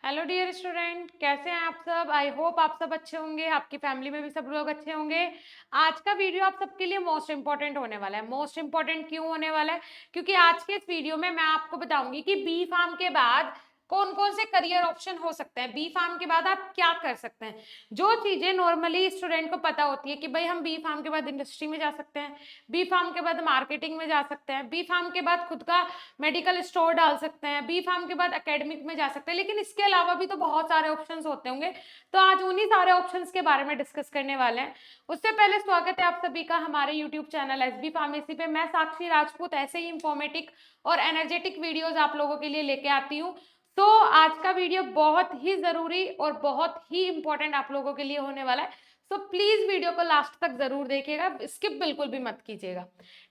Hello dear student, कैसे हैं आप सब। आई होप आप सब अच्छे होंगे, आपकी फैमिली में भी सब लोग अच्छे होंगे। आज का वीडियो आप सबके लिए मोस्ट इंपॉर्टेंट होने वाला है। मोस्ट इंपॉर्टेंट क्यों होने वाला है? क्योंकि आज के इस वीडियो में मैं आपको बताऊंगी कि बी फार्म के बाद कौन कौन से करियर ऑप्शन हो सकते हैं। बी फार्म के बाद आप क्या कर सकते हैं। जो चीजें नॉर्मली स्टूडेंट को पता होती है कि भाई हम बी फार्म के बाद इंडस्ट्री में जा सकते हैं, बी फार्म के बाद मार्केटिंग में जा सकते हैं, बी फार्म के बाद खुद का मेडिकल स्टोर डाल सकते हैं, बी फार्म के बाद एकेडमिक में जा सकते हैं, लेकिन इसके अलावा भी तो बहुत सारे ऑप्शंस होते होंगे। तो आज उन्हीं सारे ऑप्शंस के बारे में डिस्कस करने वाले हैं। उससे पहले स्वागत है आप सभी का हमारे यूट्यूब चैनल एसबी फार्मेसी पे। मैं साक्षी राजपूत ऐसे ही इंफॉर्मेटिव और एनर्जेटिक वीडियोज आप लोगों के लिए लेके आती हूँ। तो आज का वीडियो बहुत ही जरूरी और बहुत ही इंपॉर्टेंट आप लोगों के लिए होने वाला है। तो प्लीज वीडियो को लास्ट तक जरूर देखिएगा, स्किप बिल्कुल भी मत कीजिएगा।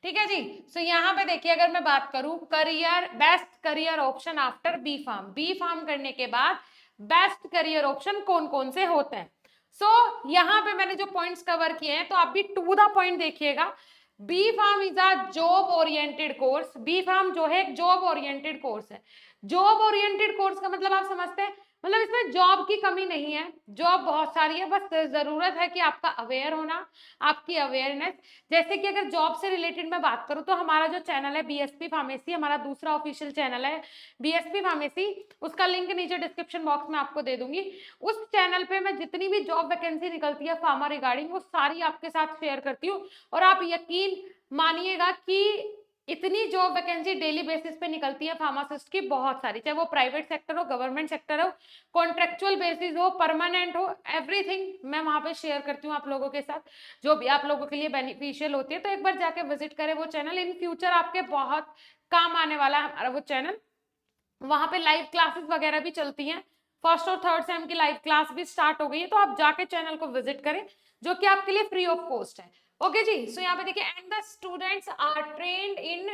ठीक है जी। सो यहाँ पे देखिए, अगर मैं बात करूं career, best career option after B Pharm, B Pharm करने के बाद बेस्ट करियर ऑप्शन कौन कौन से होते हैं। यहाँ पे मैंने जो पॉइंट्स कवर किए हैं तो आप भी टू द पॉइंट देखिएगा। B Pharm is a job oriented course. B Pharm जो है एक जॉब ओरिएंटेड कोर्स है। जॉब ओरिएंटेड कोर्स का मतलब आप समझते हैं, मतलब इसमें जॉब की कमी नहीं है, जॉब बहुत सारी है, बस जरूरत है कि आपका अवेयर होना, आपकी अवेयरनेस। जैसे कि अगर जॉब से रिलेटेड मैं बात करूं तो हमारा जो चैनल है बीएसपी फार्मेसी, हमारा दूसरा ऑफिशियल चैनल है बीएसपी फार्मेसी, उसका लिंक नीचे डिस्क्रिप्शन बॉक्स में आपको दे दूंगी। उस चैनल पे मैं जितनी भी जॉब वैकेंसी निकलती है फार्मा रिगार्डिंग, वो सारी आपके साथ शेयर करती हूँ। और आप यकीन मानिएगा कि इतनी जॉब वैकेंसी डेली बेसिस पे निकलती है फार्मासिस्ट की, बहुत सारी, चाहे वो प्राइवेट सेक्टर हो, गवर्नमेंट सेक्टर हो, कॉन्ट्रेक्चुअल बेसिस हो, परमानेंट हो, एवरीथिंग मैं वहां पे शेयर करती हूँ आप लोगों के साथ, जो भी आप लोगों के लिए बेनिफिशियल होती है। तो एक बार जाके विजिट करें वो चैनल, इन फ्यूचर आपके बहुत काम आने वाला है हमारा वो चैनल। वहां पे लाइव क्लासेस वगैरह भी चलती हैं, फर्स्ट और थर्ड सेम की लाइव क्लास भी स्टार्ट हो गई है, तो आप जाके चैनल को विजिट करें, जो कि आपके लिए फ्री ऑफ कॉस्ट है। ओके जी। सो यहाँ पे देखिए, and the students are trained in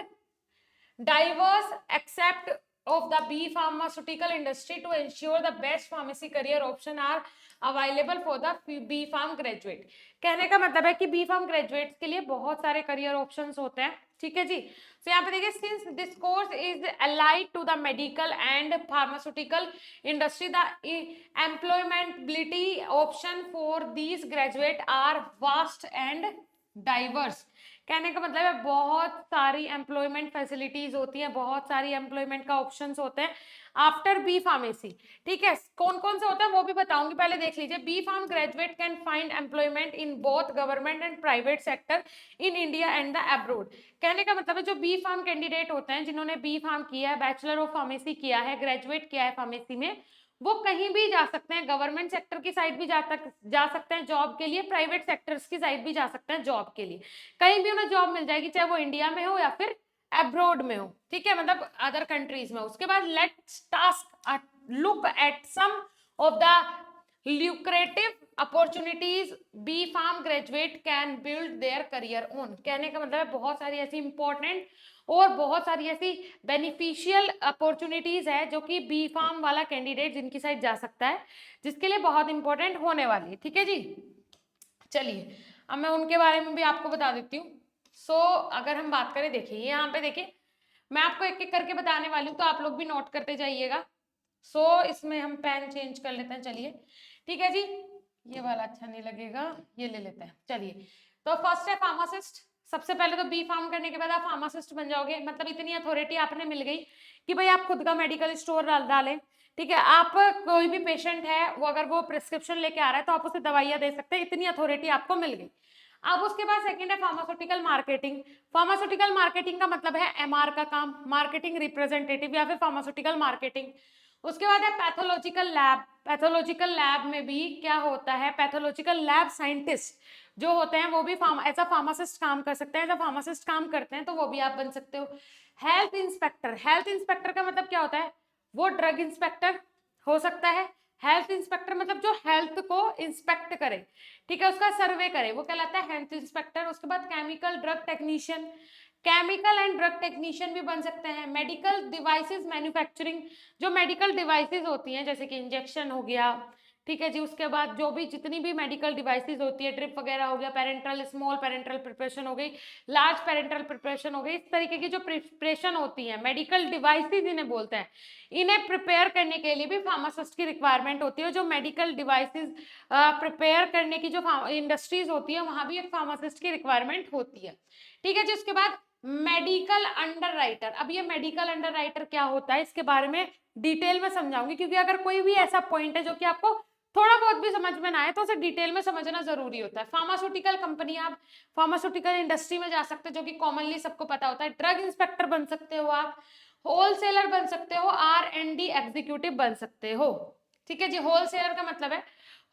diverse accept of the B pharmaceutical industry to ensure the best pharmacy career option are available for the B Pharm graduate। कहने का मतलब है कि B Pharm graduates के लिए बहुत सारे करियर ऑप्शंस होते हैं। ठीक है जी। तो यहाँ पे देखिए, since this course is allied to the medical and pharmaceutical industry, the employability option for these graduate are vast and diverse। कहने का मतलब है बहुत सारी एम्प्लॉयमेंट फैसिलिटीज होती हैं, बहुत सारी एम्प्लॉयमेंट का ऑप्शंस होते हैं आफ्टर बी फार्मेसी। ठीक है, कौन कौन से होते हैं वो भी बताऊंगी, पहले देख लीजिए। B Pharm graduate can find employment in both government and private sector in India and the abroad. कहने का मतलब है जो बी फार्म कैंडिडेट होते हैं, जिन्होंने बी फार्म किया है, बैचलर ऑफ फार्मेसी किया है, ग्रेजुएट किया है फार्मेसी में, वो कहीं भी जा सकते हैं। गवर्नमेंट सेक्टर की साइड भी जा सकते हैं जॉब के लिए, प्राइवेट सेक्टर्स की साइड भी जा सकते हैं जॉब के लिए। कहीं भी उन्हें जॉब मिल जाएगी, चाहे वो इंडिया में हो या फिर अब्रोड में हो। ठीक है, मतलब अदर कंट्रीज में। उसके बाद let's task look at some of the lucrative opportunities B Pharm graduate can build their career on. कहने का मतलब है बहुत सारी ऐसी इंपॉर्टेंट और बहुत सारी ऐसी बेनिफिशियल अपॉर्चुनिटीज है जो कि बी फार्म वाला कैंडिडेट जिनकी साइड जा सकता है, जिसके लिए बहुत इंपॉर्टेंट होने वाली है। ठीक है जी। चलिए, अब मैं उनके बारे में भी आपको बता देती हूँ। अगर हम बात करें, देखिए यहाँ पे देखिए, मैं आपको एक एक करके बताने वाली हूँ, तो आप लोग भी नोट करते जाइएगा। इसमें हम पेन चेंज कर लेते हैं। चलिए, ठीक है जी। ये वाला अच्छा नहीं लगेगा, ये ले लेते हैं। चलिए, तो फर्स्ट है फार्मासिस्ट। सबसे पहले तो बी फार्म करने के बाद आप फार्मासिस्ट बन जाओगे, मतलब इतनी अथॉरिटी आपने मिल गई कि भाई आप खुद का मेडिकल स्टोर डालें। ठीक है, आप कोई भी पेशेंट है, वो अगर वो प्रिस्क्रिप्शन लेके आ रहा है तो आप उसे दवाइयां दे सकते हैं, इतनी अथॉरिटी आपको मिल गई। अब उसके बाद सेकंड है फार्मास्यूटिकल मार्केटिंग। फार्मास्यूटिकल मार्केटिंग का मतलब है एमआर का काम, मार्केटिंग रिप्रेजेंटेटिव या फिर फार्मास्यूटिकल मार्केटिंग। उसके बाद है पैथोलॉजिकल लैब। पैथोलॉजिकल लैब में भी क्या होता है, पैथोलॉजिकल लैब साइंटिस्ट जो होते हैं वो भी एज अ फार्मासिस्ट काम कर सकते हैं। जब फार्मासिस्ट काम करते हैं तो वो भी आप बन सकते हो। Health inspector. हेल्थ इंस्पेक्टर का मतलब क्या होता है, वो ड्रग इंस्पेक्टर हो सकता है। हेल्थ इंस्पेक्टर मतलब जो हेल्थ को इंस्पेक्ट करे, ठीक है, उसका सर्वे करे, वो कहलाता है हेल्थ इंस्पेक्टर। उसके बाद chemical drug technician, chemical and drug technician भी बन सकते हैं। मेडिकल डिवाइसेस मैन्युफैक्चरिंग, जो मेडिकल डिवाइसेस होती हैं जैसे कि इंजेक्शन हो गया ठीक है जी। उसके बाद जो भी जितनी भी मेडिकल डिवाइसेस होती है, ड्रिप वगैरह हो गया, पेरेंटल स्मॉल पेरेंटल प्रिपरेशन हो गई, लार्ज पेरेंटल प्रिपरेशन हो गई, इस तरीके की जो प्रिपरेशन होती है, मेडिकल डिवाइसेस इन्हें बोलते हैं, इन्हें प्रिपेयर करने के लिए भी फार्मासिस्ट की रिक्वायरमेंट होती है। जो मेडिकल डिवाइसेस प्रिपेयर करने की जो इंडस्ट्रीज होती है, वहां भी एक फार्मासिस्ट की रिक्वायरमेंट होती है। ठीक है जी। उसके बाद मेडिकल अंडर राइटर। अब ये मेडिकल अंडर राइटर क्या होता है, इसके बारे में डिटेल में समझाऊंगी, क्योंकि अगर कोई भी ऐसा पॉइंट है जो कि आपको थोड़ा बहुत भी समझ में ना आए तो उसे डिटेल में समझना जरूरी होता है। फार्मास्यूटिकल कंपनी, आप फार्मास्यूटिकल इंडस्ट्री में जा सकते हो, जो कि कॉमनली सबको पता होता है। ड्रग इंस्पेक्टर बन सकते हो आप, होलसेलर बन सकते हो, R&D एग्जीक्यूटिव बन सकते हो। ठीक है जी। होलसेलर का मतलब है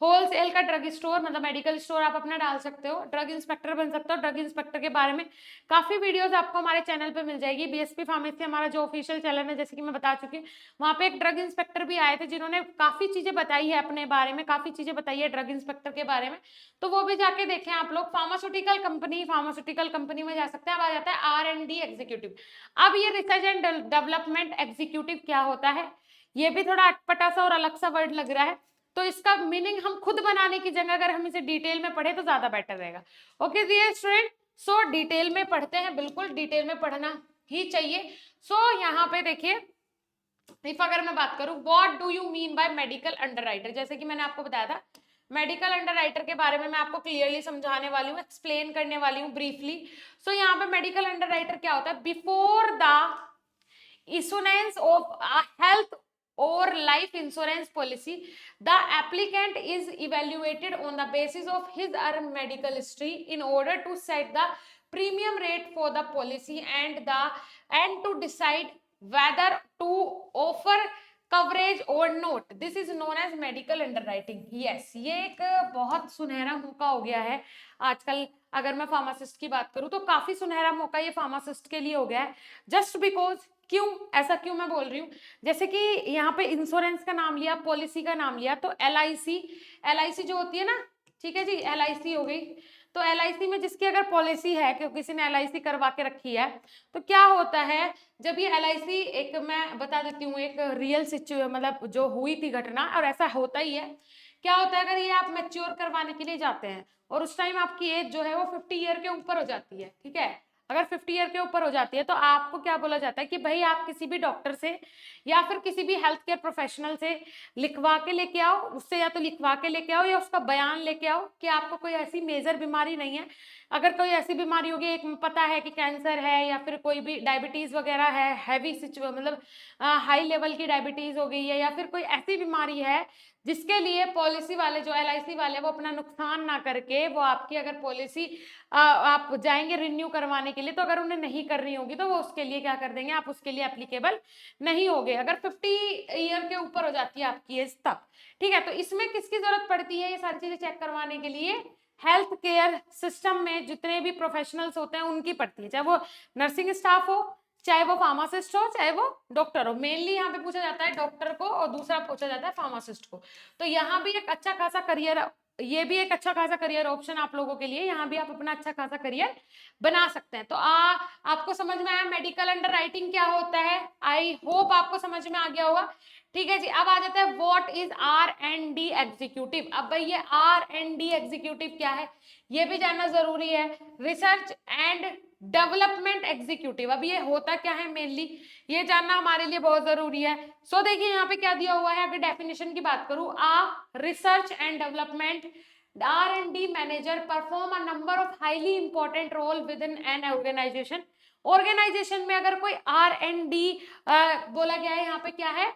होलसेल का ड्रग स्टोर, मतलब मेडिकल स्टोर आप अपना डाल सकते हो। ड्रग इंस्पेक्टर बन सकते हो। ड्रग इंस्पेक्टर के बारे में काफी वीडियोस आपको हमारे चैनल पे मिल जाएगी। BSP फार्मेसी हमारा जो ऑफिशियल चैनल है, जैसे कि मैं बता चुकी हूँ, वहां पे एक ड्रग इंस्पेक्टर भी आए थे जिन्होंने काफी चीजें बताई है अपने बारे में, काफी चीजें बताई है ड्रग इंस्पेक्टर के बारे में, तो वो भी जाके देखें आप लोग। फार्मास्यूटिकल कंपनी में जा सकते हैं। अब आ जाता है R&D एग्जीक्यूटिव। अब ये रिसर्च एंड डेवलपमेंट एग्जीक्यूटिव क्या होता है, ये भी थोड़ा अटपटा सा और अलग सा वर्ड लग रहा है, तो इसका मीनिंग हम खुद बनाने की जगह अगर हम इसे डिटेल में पढ़े तो ज्यादा बेटर रहेगा। Okay dear student, so detail में पढ़ते हैं, बिल्कुल डिटेल में पढ़ना ही चाहिए। सो यहाँ पे देखिए, इफ अगर मैं बात करूं, what do you mean by medical under writer, जैसे कि मैंने आपको बताया था, मेडिकल अंडर राइटर के बारे में मैं आपको क्लियरली समझाने वाली हूँ, एक्सप्लेन करने वाली हूँ ब्रीफली। सो यहाँ पे मेडिकल अंडर राइटर क्या होता है, before the issuance of a health or life insurance policy, the applicant is evaluated on the basis of his or her medical history in order to set the premium rate for the policy and to decide whether to offer coverage और not. This is known as medical underwriting. Yes, ये एक बहुत सुनहरा मौका हो गया है आजकल। अगर मैं फार्मासिस्ट की बात करूं तो काफी सुनहरा मौका ये फार्मासिस्ट के लिए हो गया है, जस्ट बिकॉज, क्यों ऐसा क्यों मैं बोल रही हूँ, जैसे कि यहाँ पे इंश्योरेंस का नाम लिया, पॉलिसी का नाम लिया, तो LIC जो होती है ना, ठीक है जी, LIC हो गई। तो LIC में जिसकी अगर पॉलिसी है, कि किसी ने LIC करवा के रखी है, तो क्या होता है, जब ये LIC, एक मैं बता देती हूँ एक रियल सिचुएशन, मतलब जो हुई थी घटना, और ऐसा होता ही है। क्या होता है, अगर ये आप मैच्योर करवाने के लिए जाते हैं और उस टाइम आपकी एज जो है वो 50 ईयर के ऊपर हो जाती है, ठीक है, अगर 50 ईयर के ऊपर हो जाती है, तो आपको क्या बोला जाता है कि भाई आप किसी भी डॉक्टर से या फिर किसी भी हेल्थ केयर प्रोफेशनल से लिखवा के लेके आओ, उससे या तो लिखवा के लेके आओ या उसका बयान लेके आओ कि आपको कोई ऐसी मेजर बीमारी नहीं है। अगर कोई ऐसी बीमारी होगी, एक पता है कि कैंसर है या फिर कोई भी डायबिटीज वगैरह है, हैवी मतलब हाई लेवल की डायबिटीज हो गई है, या फिर कोई ऐसी बीमारी है जिसके लिए पॉलिसी वाले जो LIC वाले वो अपना नुकसान ना करके वो आपकी अगर पॉलिसी आप जाएंगे रिन्यू करवाने के लिए, तो अगर उन्हें नहीं करनी होगी तो वो उसके लिए क्या कर देंगे, आप उसके लिए एप्लीकेबल नहीं होगे अगर 50 ईयर के ऊपर हो जाती है आपकी एज तब। ठीक है, तो इसमें किसकी जरूरत पड़ती है ये सारी चीजें चेक करवाने के लिए, हेल्थ केयर सिस्टम में जितने भी प्रोफेशनल्स होते हैं उनकी पड़ती है, चाहे वो नर्सिंग स्टाफ हो, चाहे वो फार्मासिस्ट हो, चाहे वो डॉक्टर हो। मेनली यहाँ पे पूछा जाता है डॉक्टर को और दूसरा पूछा जाता है फार्मासिस्ट को। तो यहाँ भी एक अच्छा खासा करियर, ये भी एक अच्छा खासा करियर ऑप्शन आप लोगों के लिए, यहाँ भी आप अपना अच्छा खासा करियर बना सकते हैं। तो आपको समझ में आया मेडिकल अंडर राइटिंग क्या होता है, आई होप आपको समझ में आ गया होगा। ठीक है जी, अब आ जाता है व्हाट इज R&D एग्जीक्यूटिव। अब भाई ये R&D एग्जीक्यूटिव क्या है ये भी जानना जरूरी है। रिसर्च एंड डेवलपमेंट एग्जीक्यूटिव, अब ये होता क्या है मेनली, ये जानना हमारे लिए बहुत जरूरी है। सो देखिए यहाँ पे क्या दिया हुआ है, अगर डेफिनेशन की बात करूं, research and development R&D manager perform a number of highly important role within an organization. Organization में अगर कोई R&D बोला गया है, यहाँ पे क्या है,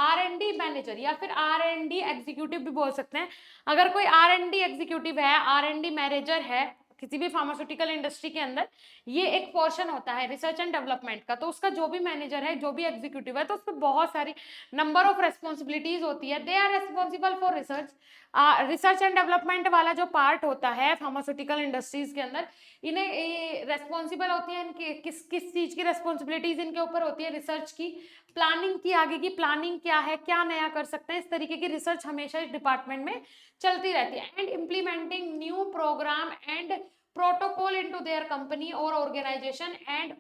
R&D मैनेजर या फिर R&D एग्जीक्यूटिव भी बोल सकते हैं। अगर कोई R&D एग्जीक्यूटिव है, R&D मैनेजर है किसी भी फार्मास्यूटिकल इंडस्ट्री के अंदर, ये एक पोर्शन होता है रिसर्च एंड डेवलपमेंट का, तो उसका जो भी मैनेजर है, जो भी एग्जीक्यूटिव है, तो उसमें बहुत सारी नंबर ऑफ रेस्पॉन्सिबिलिटीज होती है। They are responsible for research and development वाला जो पार्ट होता है फार्मास्यूटिकल इंडस्ट्रीज के अंदर, इन्हें रेस्पॉन्सिबल होती है, इनकी किस किस चीज की रेस्पॉन्सिबिलिटीज इनके ऊपर होती है, रिसर्च की, प्लानिंग की, आगे की प्लानिंग क्या है, क्या नया कर सकते हैं, इस तरीके की रिसर्च हमेशा इस डिपार्टमेंट में चलती रहती है। And implementing new program and protocol into their company और organisation and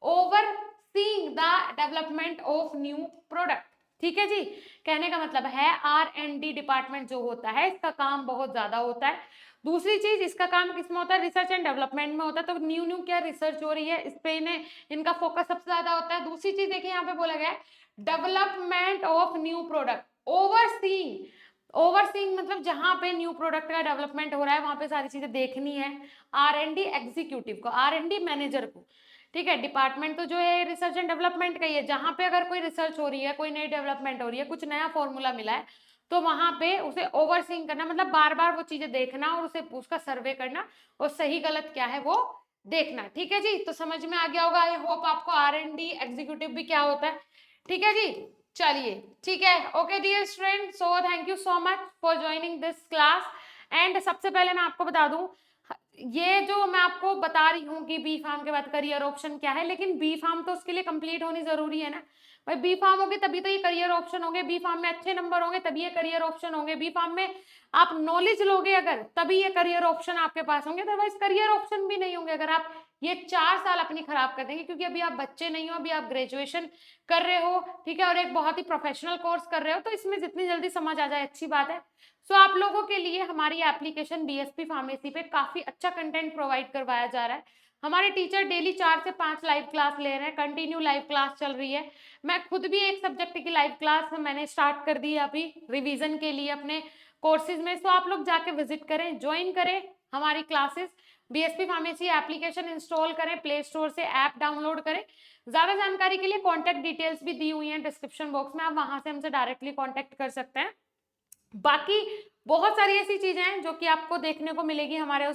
overseeing the development of new product. ठीक है जी। कहने का मतलब है R&D डिपार्टमेंट जो होता है इसका काम बहुत ज्यादा होता है। दूसरी चीज, इसका काम किसमें होता है? रिसर्च एंड डेवलपमेंट में होता है। तो न्यू न्यू क्या रिसर्च हो रही है इस पे इन्हें, इनका फोकस सबसे ज्यादा होता है। दूसरी चीज देखिए यहाँ पे बोला गया है development of new product, overseeing. Overseeing मतलब जहां पे न्यू प्रोडक्ट का डेवलपमेंट हो रहा है वहां पे सारी चीजें देखनी है R&D एग्जीक्यूटिव को, R&D मैनेजर को। ठीक है, डिपार्टमेंट तो जो है रिसर्च एंड डेवलपमेंट का ही है। जहां पे अगर कोई रिसर्च हो रही है, कोई नई डेवलपमेंट हो रही है, कुछ नया फॉर्मूला मिला है, तो वहां पे उसे ओवरसीइंग करना, मतलब बार बार वो चीजें देखना और उसे उसका सर्वे करना और सही गलत क्या है वो देखना। ठीक है जी, तो समझ में आ गया होगा। आई होप आपको R&D एग्जीक्यूटिव भी क्या होता है। ठीक है जी, चलिए ठीक है। Okay dear student, so thank you so much for joining this class. And सबसे पहले मैं आपको बता दूं, ये जो मैं आपको बता रही हूँ कि बी फार्म के बाद करियर ऑप्शन क्या है, लेकिन बी फार्म तो उसके लिए कंप्लीट होनी जरूरी है ना भाई। बी फार्म होगी तभी तो ये करियर ऑप्शन होंगे, बी फार्म में अच्छे नंबर होंगे तभी ये करियर ऑप्शन होंगे, बी फार्म में आप नॉलेज लोगे अगर तभी ये करियर ऑप्शन आपके पास होंगे, अदरवाइज करियर ऑप्शन भी नहीं होंगे अगर आप ये 4 साल अपनी खराब कर देंगे। क्योंकि अभी आप बच्चे नहीं हो, अभी आप ग्रेजुएशन कर रहे हो, ठीक है, और एक बहुत ही प्रोफेशनल कोर्स कर रहे हो, तो इसमें जितनी जल्दी समझ आ जाए अच्छी बात है। सो आप लोगों के लिए हमारी एप्लीकेशन बीएसपी फार्मेसी पे काफी अच्छा कंटेंट प्रोवाइड करवाया जा रहा है। हमारे टीचर डेली 4 से 5 लाइव क्लास ले रहे हैं, कंटिन्यू लाइव क्लास चल रही है। मैं खुद भी एक सब्जेक्ट की लाइव क्लास मैंने स्टार्ट कर दी है अभी रिवीजन के लिए अपने कोर्सेज में। सो आप लोग जाके विजिट करें, ज्वाइन करें हमारी classes. BSP pharmacy application install करें, प्ले स्टोर से ऐप डाउनलोड करें। ज्यादा जानकारी के लिए कॉन्टेक्ट डिटेल्स भी दी हुई है डिस्क्रिप्शन बॉक्स में, आप वहां से हमसे डायरेक्टली कॉन्टेक्ट कर सकते हैं। बाकी बहुत सारी ऐसी चीजें हैं जो कि आपको देखने को मिलेगी हमारे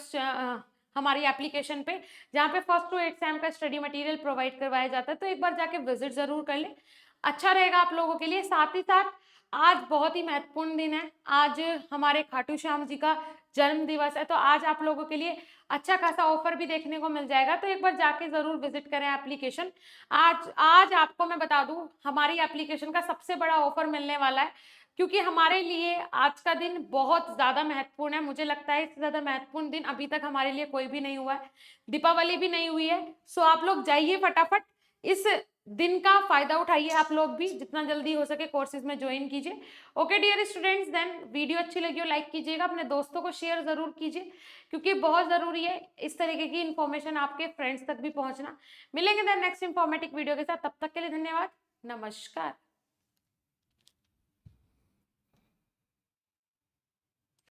हमारी एप्लीकेशन पे, जहाँ पे 1st to 8th सेम का स्टडी मटेरियल प्रोवाइड करवाया जाता है। तो एक बार जाके विजिट जरूर कर लें, अच्छा रहेगा आप लोगों के लिए। साथ ही साथ आज बहुत ही महत्वपूर्ण दिन है, आज हमारे खाटू श्याम जी का जन्म दिवस है, तो आज आप लोगों के लिए अच्छा खासा ऑफर भी देखने को मिल जाएगा। तो एक बार जाके जरूर विजिट करें एप्लीकेशन। आज आज आपको मैं बता दूं हमारी एप्लीकेशन का सबसे बड़ा ऑफर मिलने वाला है, क्योंकि हमारे लिए आज का दिन बहुत ज्यादा महत्वपूर्ण है। मुझे लगता है इससे ज्यादा महत्वपूर्ण दिन अभी तक हमारे लिए कोई भी नहीं हुआ है, दीपावली भी नहीं हुई है। सो आप लोग जाइए फटाफट, इस दिन का फायदा उठाइए, आप लोग भी जितना जल्दी हो सके कोर्सेज में ज्वाइन कीजिए। Okay dear students, then video अच्छी लगी हो लाइक कीजिएगा, अपने दोस्तों को शेयर जरूर कीजिए, क्योंकि बहुत जरूरी है इस तरीके की इन्फॉर्मेशन आपके फ्रेंड्स तक भी पहुंचना। मिलेंगे देन नेक्स्ट इंफॉर्मेटिव वीडियो के साथ, तब तक के लिए धन्यवाद, नमस्कार।